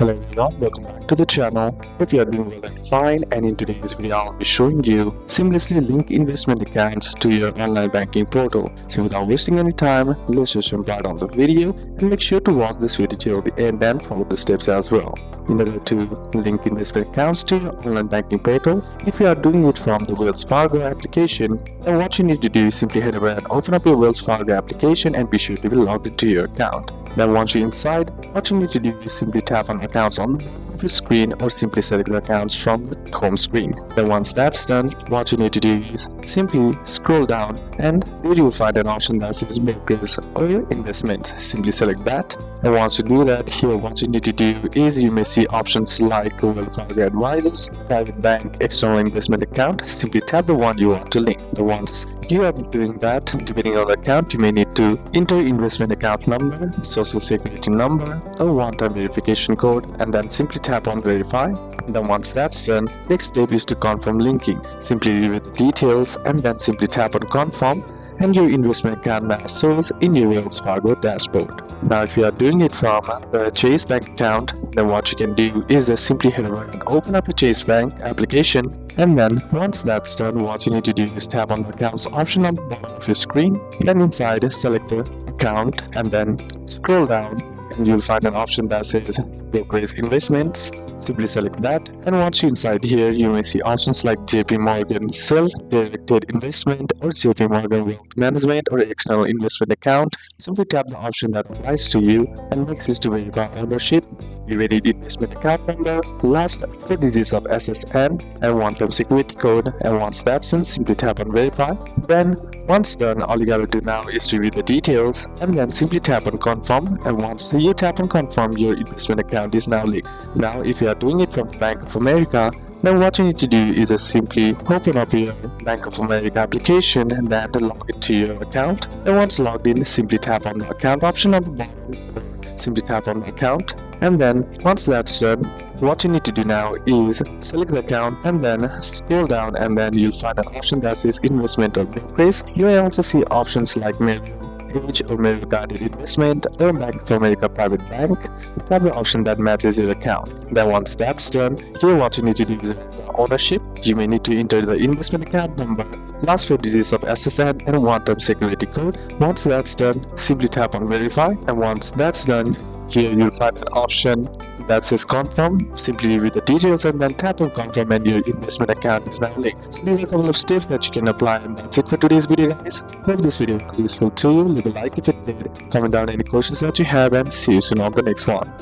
Hello everyone, welcome back to the channel. Hope you are doing well and fine, and in today's video I'll be showing you seamlessly link investment accounts to your online banking portal. So without wasting any time, let's just jump right on the video and make sure to watch this video till the end and follow the steps as well. In order to link investment accounts to your online banking portal, if you are doing it from the Wells Fargo application, then what you need to do is simply head over and open up your Wells Fargo application and be sure to be logged into your account. Then once you're inside, what you need to do is simply tap on accounts on the bottom of your screen or simply select the accounts from the home screen. Then once that's done, what you need to do is simply scroll down and there you will find an option that says brokers or your investment. Simply select that. And once you do that, here what you need to do is you may see options like Wells Fargo Advisors, Private Bank, External Investment Account. Simply tap the one you want to link. Then once you are doing that, depending on the account, you may need to enter investment account number, social security number, or one-time verification code, and then simply tap on verify. And then once that's done, next step is to confirm linking. Simply review the details and then simply tap on confirm, and your investment account now shows in your Wells Fargo dashboard. Now if you are doing it from the Chase Bank account, then what you can do is just simply head over and open up your Chase Bank application, and then once that's done, what you need to do is tap on the accounts option on the bottom of your screen, then inside select the account and then scroll down and you'll find an option that says brokerage investments. Simply select that, and once you're inside here, you may see options like JP Morgan Self-Directed Investment or JP Morgan Wealth Management or External Investment Account. Simply tap the option that applies to you, and next is to verify ownership. You will need investment account number, last 4 digits of SSN, and one-time security code. And once that's done, simply tap on verify. Then once done, all you gotta do now is to read the details and then simply tap on confirm. And once you tap on confirm, your investment account is now linked. Now if you are doing it from the Bank of America, then what you need to do is just simply open up your Bank of America application and then log into your account. And once logged in, simply tap on the account option on the bottom. Simply tap on the account, and then once that's done, what you need to do now is select the account and then scroll down, and then you'll find an option that says investment or brokerage. You may also see options like age or maybe guided investment or Bank of America Private Bank. Tap the option that matches your account. Then once that's done, here what you need to do is ownership. You may need to enter the investment account number, last 4 digits of SSN, and one-time security code. Once that's done, simply tap on verify, and once that's done, here you'll find an option that says confirm. Simply review the details and then tap on confirm, and your investment account is now linked. So these are a couple of steps that you can apply, and that's it for today's video, guys. Hope this video was useful to you. Leave a like if it did, comment down any questions that you have, and see you soon on the next one.